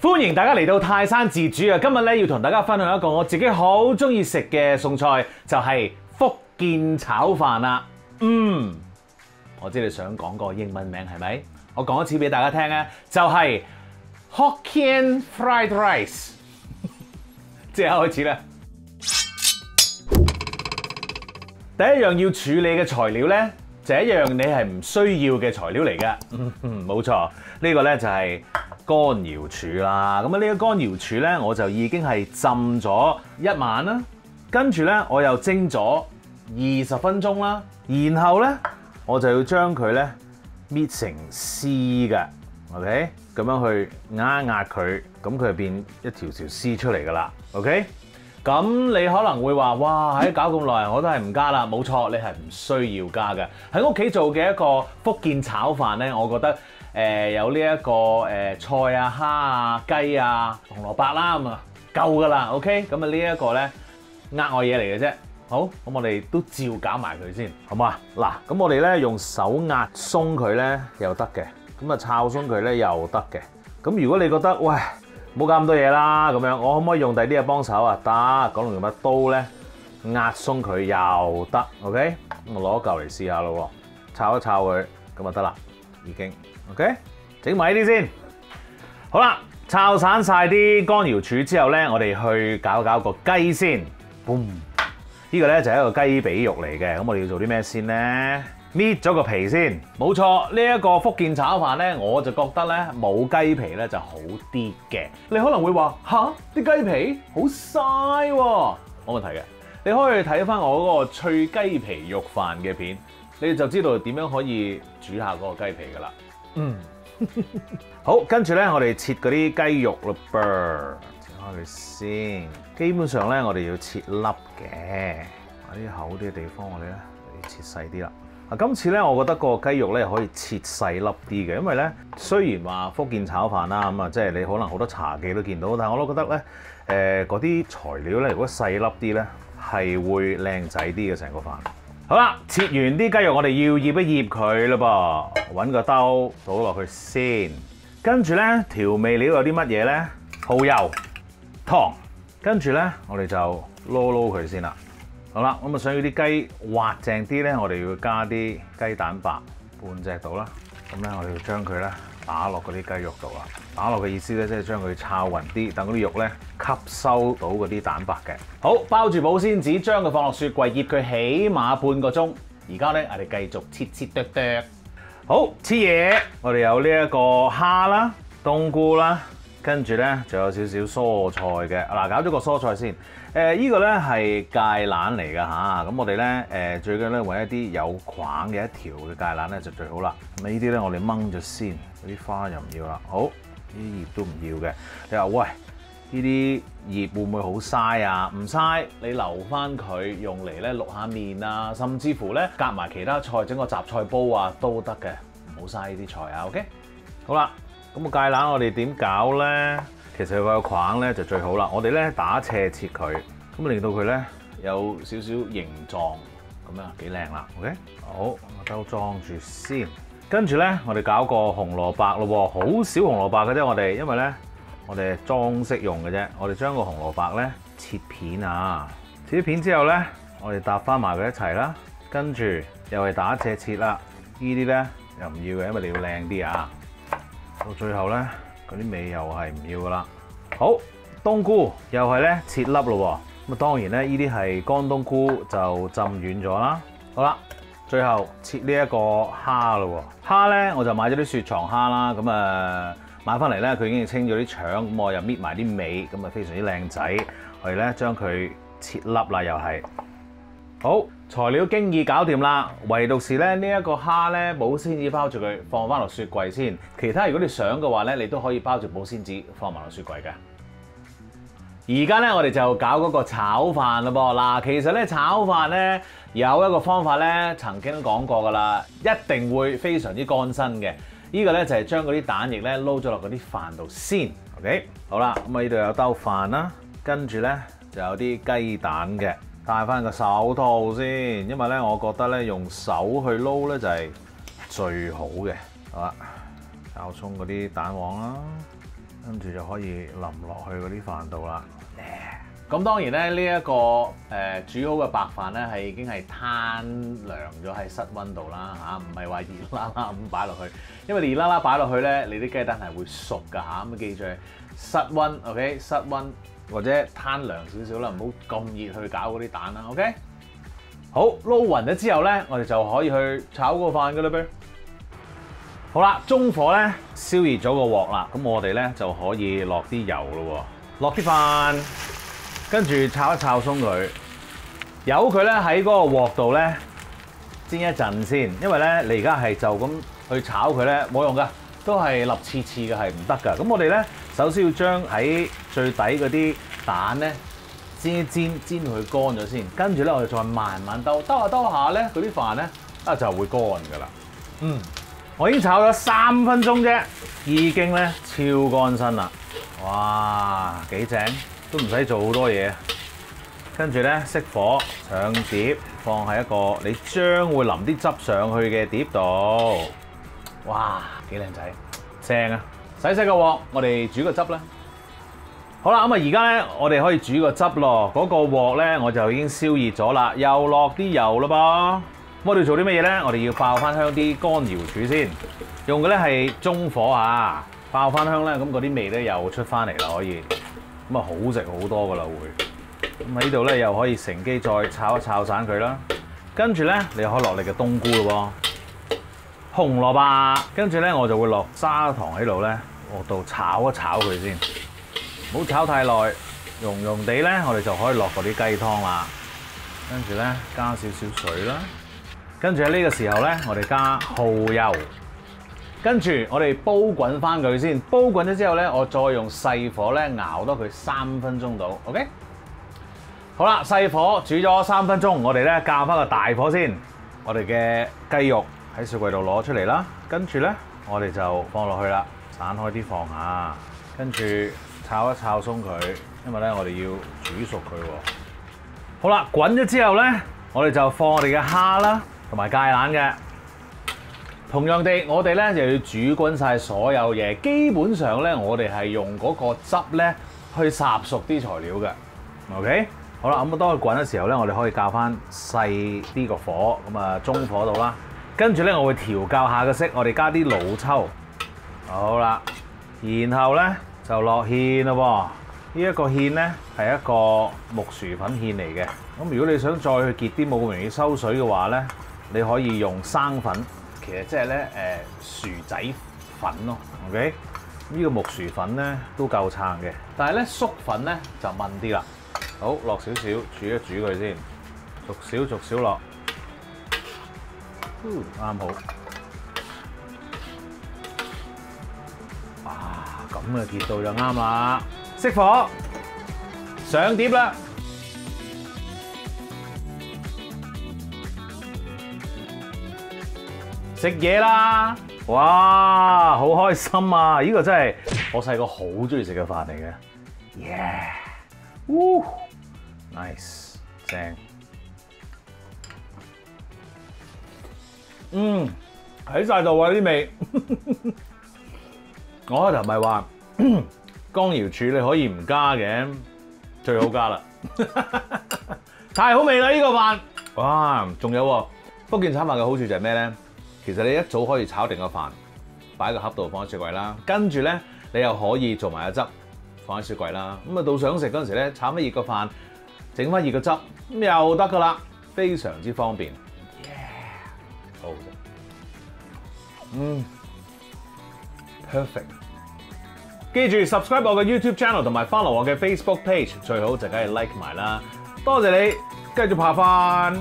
歡迎大家嚟到泰山自主啊！今日咧要同大家分享一個我自己好中意食嘅餸菜，就係福建炒飯啦。我知你想講個英文名係咪？我講一次俾大家聽啊，就係 Hokkien Fried Rice。即刻開始啦！第一樣要處理嘅材料呢，就係一樣你係唔需要嘅材料嚟嘅。冇錯，呢個呢就係乾瑤柱啦。咁啊，呢個乾瑤柱呢，我就已經係浸咗一晚啦。跟住呢，我又蒸咗20分鐘啦。然後呢，我就要將佢呢搣成絲嘅。OK， 咁樣去壓一壓佢，咁佢就變一條條絲出嚟噶啦。OK， 咁你可能會話：哇，喺搞咁耐，我都係唔加啦。冇錯，你係唔需要加嘅。喺屋企做嘅一個福建炒飯呢，我覺得有呢一個菜啊、蝦啊、雞啊、紅蘿蔔啦，咁啊夠噶啦。OK， 咁啊呢一個呢，額外嘢嚟嘅啫。好，咁我哋都照搞埋佢先，好嘛？嗱，咁我哋呢用手壓鬆佢呢又得嘅。咁啊，炒鬆佢咧又得嘅。咁如果你覺得喂冇搞咁多嘢啦，咁樣我可唔可以用第啲嘢幫手啊？得，講用乜刀咧壓鬆佢又得。OK， 咁我攞一嚿嚟試下咯，炒一炒佢，咁就得啦，已經。OK， 整埋呢啲先。好啦，炒散晒啲乾瑤柱之後咧，我哋去搞個雞先。boom， 呢個咧就係一個雞髀肉嚟嘅。咁我哋要做啲咩先咧？搣咗個皮先，冇錯。呢一個福建炒飯呢，我就覺得呢冇雞皮呢就好啲嘅。你可能會話吓，啲雞皮好嘥喎，冇問題嘅。你可以睇翻我嗰個脆雞皮肉飯嘅片，你就知道點樣可以煮下嗰個雞皮噶啦。好，跟住呢，我哋切嗰啲雞肉咯噃，切開佢先。基本上呢，我哋要切粒嘅，啲厚啲嘅地方我哋呢要切細啲啦。今次咧，我覺得個雞肉咧可以切細粒啲嘅，因為咧雖然話福建炒飯啦，咁啊即係你可能好多茶記都見到，但係我都覺得咧嗰啲材料咧，如果細粒啲咧係會靚仔啲嘅成個飯。好啦，切完啲雞肉，我哋要醃一醃佢咯噃，揾個兜倒落去先。跟住咧調味料有啲乜嘢咧？蠔油、糖，跟住咧我哋就撈佢先啦。好啦，咁啊想要啲雞滑淨啲咧，我哋要加啲雞蛋白半隻度啦。咁咧我哋要將佢咧打落嗰啲雞肉度啦。打落嘅意思咧，即係將佢炒勻啲，等嗰啲肉咧吸收到嗰啲蛋白嘅。好，包住保鮮紙，將佢放落雪櫃醃佢起碼半個鐘。而家咧我哋繼續切剁剁。好，切嘢，我哋有呢一個蝦啦、冬菇啦，跟住咧仲有少少蔬菜嘅。嗱，搞咗個蔬菜先。呢個咧係芥蘭嚟㗎嚇，咁我哋咧最緊咧揾一啲有框嘅一條嘅芥蘭咧就最好啦。咁呢啲咧我哋掹咗先，嗰啲花就唔要啦。好，呢啲葉都唔要嘅。你話喂，呢啲葉會唔會好嘥啊？唔嘥，你留翻佢用嚟咧淥下麵啊，甚至乎咧夾埋其他菜整個雜菜煲啊都得嘅，唔好嘥呢啲菜啊。OK， 好啦，咁個芥蘭我哋點搞咧？其實佢個框咧就最好啦，我哋咧打斜切佢，咁令到佢咧有少少形狀，咁樣幾靚啦。OK， 好，我兜裝住先。跟住咧，我哋搞個紅蘿蔔咯，好少紅蘿蔔嘅啫，我哋因為咧我哋係裝飾用嘅啫。我哋將個紅蘿蔔咧切片啊，切片之後咧，我哋搭翻埋佢一齊啦。跟住又係打斜切啦，呢啲咧又唔要嘅，因為你要靚啲啊。到最後咧。嗰啲味又係唔要噶啦。好，冬菇又係咧切粒咯。咁啊當然咧，呢啲係乾冬菇就浸軟咗啦。好啦，最後切呢一個蝦咯。蝦咧我就買咗啲雪藏蝦啦。咁啊買翻嚟咧，佢已經清咗啲腸，咁我又搣埋啲尾，咁啊非常之靚仔。我哋咧將佢切粒啦，又係。好，材料經已搞掂啦，唯獨是咧呢一個蝦咧保鮮紙包住佢，放翻落雪櫃先。其他如果你想嘅話咧，你都可以包住保鮮紙放埋落雪櫃嘅。而家咧我哋就搞嗰個炒飯啦噃。嗱，其實咧炒飯咧有一個方法咧，曾經都講過噶啦，一定會非常之乾身嘅。呢個咧就係將嗰啲蛋液咧撈咗落嗰啲飯度先。OK， 好啦，咁啊呢度有兜飯啦，跟住咧就有啲雞蛋嘅。戴翻個手套先，因為咧，我覺得咧用手去撈咧就係最好嘅。好啦，炒葱嗰啲蛋黃啦，跟住就可以淋落去嗰啲飯度啦。咁當然咧，呢一個煮好嘅白飯咧係已經係攤涼咗喺室溫度啦嚇，唔係話熱啦啦咁擺落去，因為熱啦啦擺落去咧，你啲雞蛋係會熟㗎嚇，咁記住室溫 ，OK， 室溫或者攤涼少少啦，唔好咁熱去搞嗰啲蛋啦 ，OK。好，撈勻咗之後咧，我哋就可以去炒個飯㗎啦噃。好啦，中火咧燒熱咗個鑊啦，咁我哋咧就可以落啲油咯喎，落啲飯。跟住炒一炒鬆佢，由佢咧喺嗰個鑊度咧煎一陣先，因為咧你而家係就咁去炒佢咧冇用噶，都係立刺刺嘅係唔得噶。咁我哋咧首先要將喺最底嗰啲蛋咧煎一煎，煎到佢乾咗先，跟住咧我哋再慢慢兜下咧，嗰啲飯咧就會乾噶啦。我已經炒咗3分鐘啫，已經咧超乾身啦，哇幾正！都唔使做好多嘢，跟住咧熄火上碟，放喺一個你將會淋啲汁上去嘅碟度。哇，幾靚仔，正啊！洗個鑊，我哋煮個汁啦。好啦，咁啊而家咧我哋可以煮個汁咯。嗰個鑊咧我就已經燒熱咗啦，又落啲油啦噃。我哋做啲乜嘢咧？我哋要爆翻香啲乾瑤柱先，用嘅咧係中火啊，爆翻香咧，咁嗰啲味咧又出翻嚟啦，可以。咁啊好食好多噶啦會，咁喺呢度咧又可以乘機再炒一炒散佢啦。跟住咧你可以落你嘅冬菇咯喎，紅蘿蔔，跟住咧我就會落砂糖喺度咧，我度炒一炒佢先，唔好炒太耐，溶溶地咧我哋就可以落嗰啲雞湯啦。跟住咧加少少水啦，跟住喺呢個時候咧我哋加蠔油。跟住我哋煲滾翻佢先，煲滾咗之後咧，我再用細火咧熬多佢3分鐘到 ，OK？ 好啦，細火煮咗3分鐘，我哋咧校翻個大火先。我哋嘅雞肉喺雪櫃度攞出嚟啦，跟住咧我哋就放落去啦，散開啲放下，跟住炒一炒鬆佢，因為咧我哋要煮熟佢喎。好啦，滾咗之後咧，我哋就放我哋嘅蝦啦，同埋芥蘭嘅。同樣地，我哋咧就要煮滾晒所有嘢。基本上咧，我哋係用嗰個汁咧去烚熟啲材料嘅。OK， 好啦，咁當佢滾嘅時候咧，我哋可以較翻細啲個火，咁啊中火度啦。跟住咧，我會調校下個色，我哋加啲老抽。好啦，然後咧就落芡咯喎。呢一個芡咧係一個木薯粉芡嚟嘅。咁如果你想再去結啲冇咁容易收水嘅話咧，你可以用生粉。其實即係咧薯仔粉咯 ，OK？ 呢個木薯粉咧都夠撐嘅，但係咧粟粉咧就問啲啦。好，落少少煮一煮佢先，逐少落，啱好。哇，咁嘅結度就啱啦。熄火，上碟啦。食嘢啦！哇，好開心啊！呢個真係我細個好中意食嘅飯嚟嘅。Yeah，nice， 正。喺晒度啊啲味。我開頭咪話乾瑤柱你可以唔加嘅，最好加啦。太好味啦呢個飯！哇，仲有喎，福建炒飯嘅好處就係咩咧？其實你一早可以炒定個飯，擺喺個盒度放喺雪櫃啦。跟住咧，你又可以做埋個汁，放喺雪櫃啦。咁啊，到想食嗰陣時咧，炒翻熱個飯，整翻熱個汁，咁又得噶啦，非常之方便。好食。perfect。記住 subscribe 我嘅 YouTube channel 同埋 follow 我嘅 Facebook page，最好就梗係 like 埋啦。多謝你，繼續扒飯。